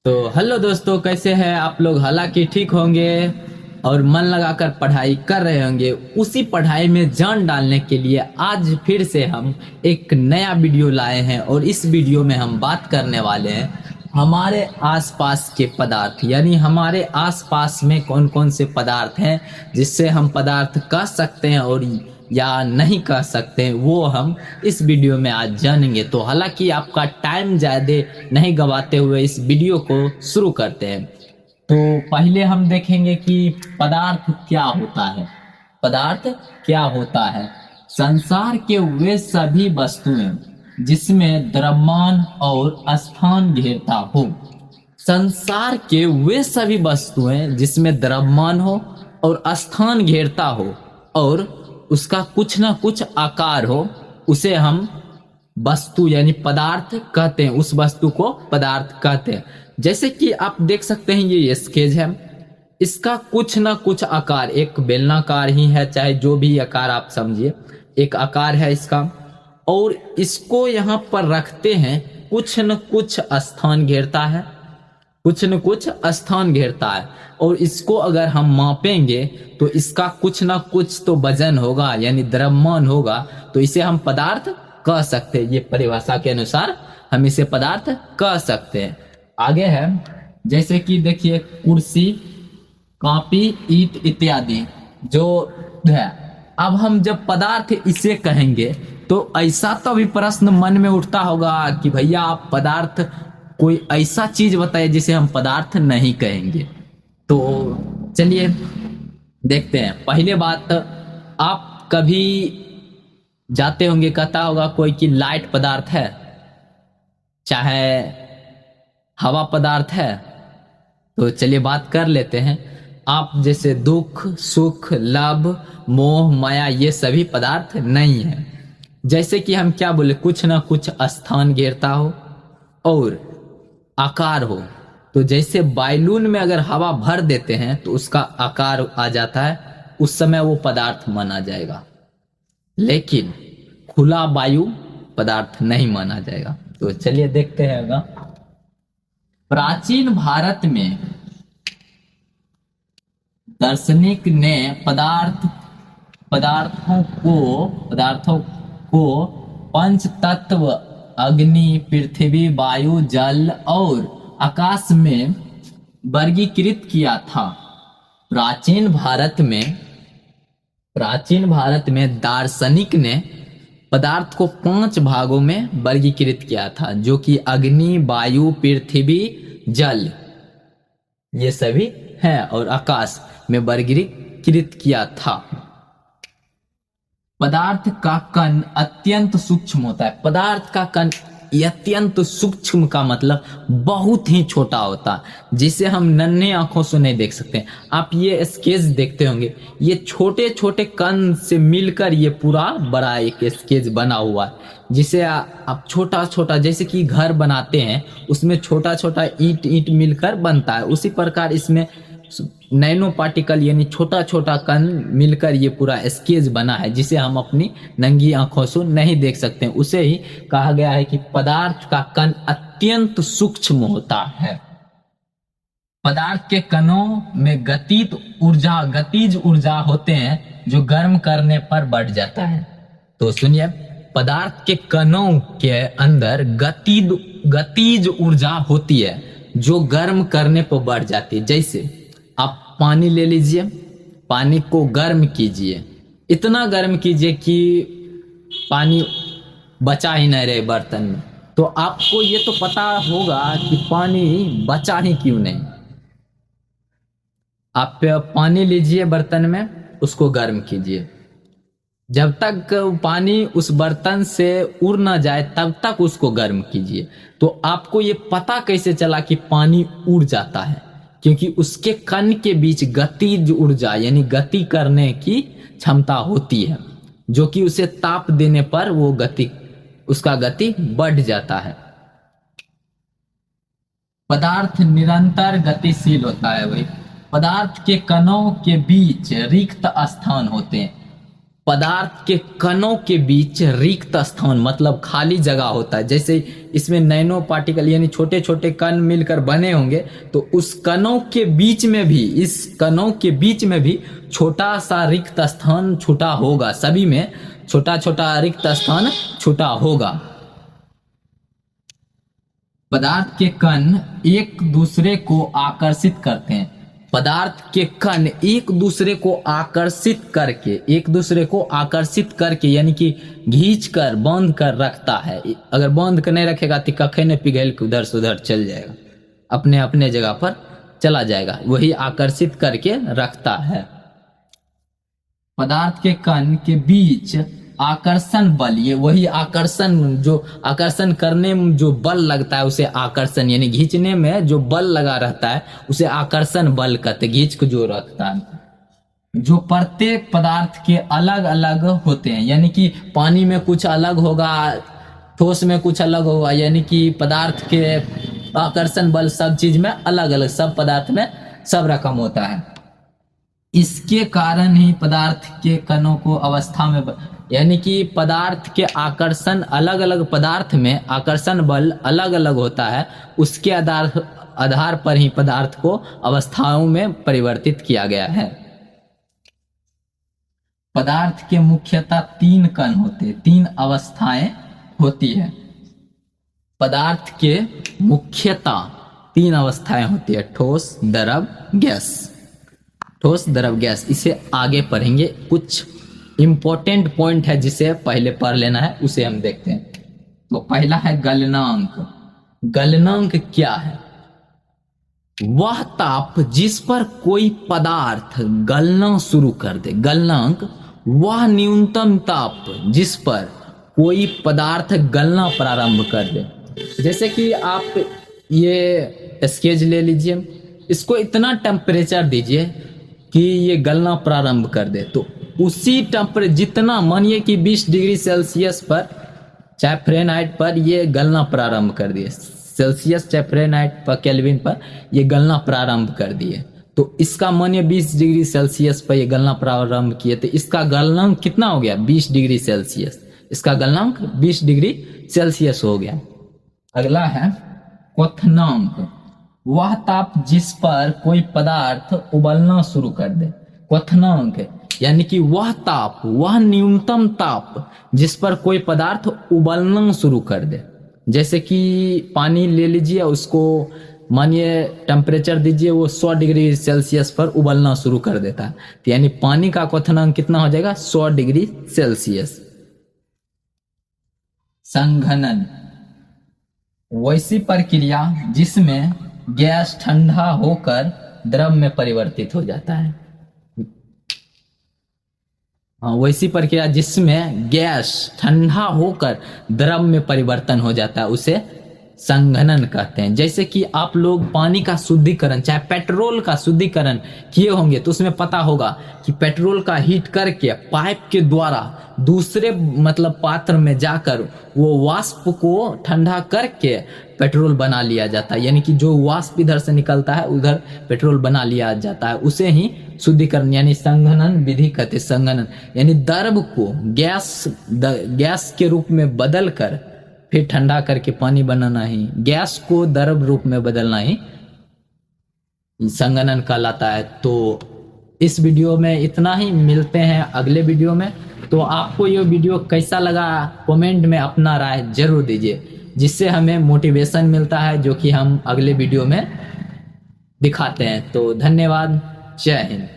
तो हेलो दोस्तों, कैसे हैं आप लोग। हालांकि ठीक होंगे और मन लगाकर पढ़ाई कर रहे होंगे। उसी पढ़ाई में जान डालने के लिए आज फिर से हम एक नया वीडियो लाए हैं और इस वीडियो में हम बात करने वाले हैं हमारे आसपास के पदार्थ, यानी हमारे आसपास में कौन कौन से पदार्थ हैं जिससे हम पदार्थ कह सकते हैं और या नहीं कह सकते हैं, वो हम इस वीडियो में आज जानेंगे। तो हालांकि आपका टाइम ज़्यादा नहीं गवाते हुए इस वीडियो को शुरू करते हैं। तो पहले हम देखेंगे कि पदार्थ क्या होता है। पदार्थ क्या होता है? संसार के वे सभी वस्तुएं जिसमें द्रव्यमान और स्थान घेरता हो। संसार के वे सभी वस्तुएं जिसमें द्रव्यमान हो और स्थान घेरता हो और उसका कुछ ना कुछ आकार हो, उसे हम वस्तु यानी पदार्थ कहते हैं। उस वस्तु को पदार्थ कहते हैं। जैसे कि आप देख सकते हैं ये स्केच है, इसका कुछ ना कुछ आकार, एक बेलनाकार ही है, चाहे जो भी आकार आप समझिए, एक आकार है इसका। और इसको यहाँ पर रखते हैं, कुछ न कुछ स्थान घेरता है, कुछ न कुछ स्थान घेरता है। और इसको अगर हम मापेंगे तो इसका कुछ ना कुछ तो वजन होगा, यानी द्रव्यमान होगा। तो इसे हम पदार्थ कह सकते हैं। ये परिभाषा के अनुसार हम इसे पदार्थ कह सकते हैं। आगे है, जैसे कि देखिए कुर्सी, कॉपी, ईंट इत्यादि जो है। अब हम जब पदार्थ इसे कहेंगे तो ऐसा तो भी प्रश्न मन में उठता होगा कि भैया आप पदार्थ कोई ऐसा चीज बताइए जिसे हम पदार्थ नहीं कहेंगे। तो चलिए देखते हैं। पहले बात, आप कभी जाते होंगे, कहता होगा कोई कि लाइट पदार्थ है, चाहे हवा पदार्थ है। तो चलिए बात कर लेते हैं। आप जैसे दुख, सुख, लाभ, मोह, माया, ये सभी पदार्थ नहीं है। जैसे कि हम क्या बोले, कुछ ना कुछ स्थान घेरता हो और आकार हो। तो जैसे बैलून में अगर हवा भर देते हैं तो उसका आकार आ जाता है, उस समय वो पदार्थ माना जाएगा। लेकिन खुला वायु पदार्थ नहीं माना जाएगा। तो चलिए देखते हैं। अगर प्राचीन भारत में दार्शनिक ने पदार्थों को पंच तत्व अग्नि, पृथ्वी, वायु, जल और आकाश में वर्गीकृत किया था। प्राचीन भारत में दार्शनिक ने पदार्थ को 5 भागों में वर्गीकृत किया था, जो कि अग्नि, वायु, पृथ्वी, जल ये सभी हैं और आकाश में वर्गीकृत किया था। पदार्थ का कण अत्यंत सूक्ष्म होता है। पदार्थ का कण अत्यंत सूक्ष्म का मतलब बहुत ही छोटा होता है, जिसे हम नन्हे आंखों से नहीं देख सकते। आप ये स्केच देखते होंगे, ये छोटे छोटे कण से मिलकर ये पूरा बड़ा एक स्केच बना हुआ है, जिसे आप छोटा छोटा, जैसे कि घर बनाते हैं उसमें छोटा छोटा ईंट मिलकर बनता है, उसी प्रकार इसमें नैनो पार्टिकल यानी छोटा छोटा कण मिलकर ये पूरा स्केच बना है, जिसे हम अपनी नंगी आंखों से नहीं देख सकते। उसे ही कहा गया है कि पदार्थ का कण अत्यंत सूक्ष्म होता है। पदार्थ के कणों में गतिज ऊर्जा होते हैं, जो गर्म करने पर बढ़ जाता है। तो सुनिए, पदार्थ के कणों के अंदर गतिज ऊर्जा होती है, जो गर्म करने पर बढ़ जाती है। जैसे आप पानी ले लीजिए, पानी को गर्म कीजिए, इतना गर्म कीजिए कि पानी बचा ही नहीं रहे बर्तन में। तो आपको ये तो पता होगा कि पानी बचा ही क्यों नहीं। आप पानी लीजिए बर्तन में, उसको गर्म कीजिए, जब तक पानी उस बर्तन से उड़ ना जाए तब तक उसको गर्म कीजिए। तो आपको ये पता कैसे चला कि पानी उड़ जाता है? क्योंकि उसके कण के बीच गतिज ऊर्जा यानी गति करने की क्षमता होती है, जो कि उसे ताप देने पर वो उसका गति बढ़ जाता है। पदार्थ निरंतर गतिशील होता है भाई। पदार्थ के कणों के बीच रिक्त स्थान होते हैं। पदार्थ के कणों के बीच रिक्त स्थान मतलब खाली जगह होता है। जैसे इसमें नैनो पार्टिकल यानी छोटे छोटे कण मिलकर बने होंगे, तो उस कणों के बीच में भी, इस कणों के बीच में भी छोटा सा रिक्त स्थान छूटा होगा। सभी में छोटा छोटा रिक्त स्थान छूटा होगा। पदार्थ के कण एक दूसरे को आकर्षित करते हैं। पदार्थ के कण एक दूसरे को आकर्षित करके यानी कि घींच कर बांध कर रखता है। अगर बांध कर नहीं रखेगा तो कखे ने पिघल के उधर से उधर चल जाएगा, अपने अपने जगह पर चला जाएगा। वही आकर्षित करके रखता है। पदार्थ के कण के बीच आकर्षण बल, ये वही आकर्षण, जो आकर्षण करने में जो बल लगता है उसे आकर्षण, यानी खींचने में जो बल लगा रहता है उसे आकर्षण बल कहते, खींच को जो रखता है, जो प्रत्येक पदार्थ के अलग अलग होते हैं। यानी कि पानी में कुछ अलग होगा, ठोस में कुछ अलग होगा, यानी कि पदार्थ के आकर्षण बल सब चीज में अलग अलग, सब पदार्थ में सब रकम होता है। इसके कारण ही पदार्थ के कणों को अवस्था में, यानी कि पदार्थ के आकर्षण अलग अलग, पदार्थ में आकर्षण बल अलग अलग होता है, उसके आधार पर ही पदार्थ को अवस्थाओं में परिवर्तित किया गया है। पदार्थ के मुख्यतः 3 कण होते हैं, 3 अवस्थाएं होती है। पदार्थ के मुख्यतः 3 अवस्थाएं होती है, ठोस, द्रव, गैस। ठोस, द्रव, गैस, इसे आगे पढ़ेंगे। कुछ इंपॉर्टेंट पॉइंट है जिसे पहले पढ़ लेना है, उसे हम देखते हैं। तो पहला है गलनांक। गलनांक क्या है? वह ताप जिस पर कोई पदार्थ गलना शुरू कर दे। गलनांक वह न्यूनतम ताप जिस पर कोई पदार्थ गलना प्रारंभ कर दे। जैसे कि आप ये स्केच ले लीजिए, इसको इतना टेम्परेचर दीजिए कि ये गलना प्रारंभ कर दे, तो उसी टेम्परेचर जितना, मानिए कि 20 डिग्री सेल्सियस पर चाहे फ़ारेनहाइट पर ये गलना प्रारंभ कर दिए, सेल्सियस चाहे फ़ारेनहाइट पर केल्विन पर ये गलना प्रारंभ कर दिए, तो इसका मानिए 20 डिग्री सेल्सियस पर ये गलना प्रारंभ किए, तो इसका गलनांक कितना हो गया? 20 डिग्री सेल्सियस। इसका गलनांक 20 डिग्री सेल्सियस हो गया। अगला है क्वथनांक। वह ताप जिस पर कोई पदार्थ उबलना शुरू कर दे। क्वथनांक यानी कि वह ताप, वह न्यूनतम ताप जिस पर कोई पदार्थ उबलना शुरू कर दे। जैसे कि पानी ले लीजिए, उसको मानिए टेम्परेचर दीजिए, वो 100 डिग्री सेल्सियस पर उबलना शुरू कर देता है, तो यानी पानी का क्वथनांक कितना हो जाएगा? 100 डिग्री सेल्सियस। संघनन वैसी प्रक्रिया जिसमें गैस ठंडा होकर द्रव में परिवर्तित हो जाता है। वैसी प्रक्रिया जिसमें गैस ठंडा होकर द्रव में परिवर्तन हो जाता है उसे संघनन कहते हैं। जैसे कि आप लोग पानी का शुद्धिकरण चाहे पेट्रोल का शुद्धिकरण किए होंगे, तो उसमें पता होगा कि पेट्रोल का हीट करके पाइप के द्वारा दूसरे मतलब पात्र में जाकर वो वाष्प को ठंडा करके पेट्रोल बना लिया जाता है। यानी कि जो वाष्प इधर से निकलता है उधर पेट्रोल बना लिया जाता है, उसे ही शुद्धिकरण यानी संघनन विधि कहते। संघनन यानी द्रव को गैस के रूप में बदल कर फिर ठंडा करके पानी बनाना ही, गैस को द्रव रूप में बदलना ही संघनन कहलाता है। तो इस वीडियो में इतना ही, मिलते हैं अगले वीडियो में। तो आपको ये वीडियो कैसा लगा कमेंट में अपना राय जरूर दीजिए, जिससे हमें मोटिवेशन मिलता है, जो कि हम अगले वीडियो में दिखाते हैं। तो धन्यवाद, जय हिंद।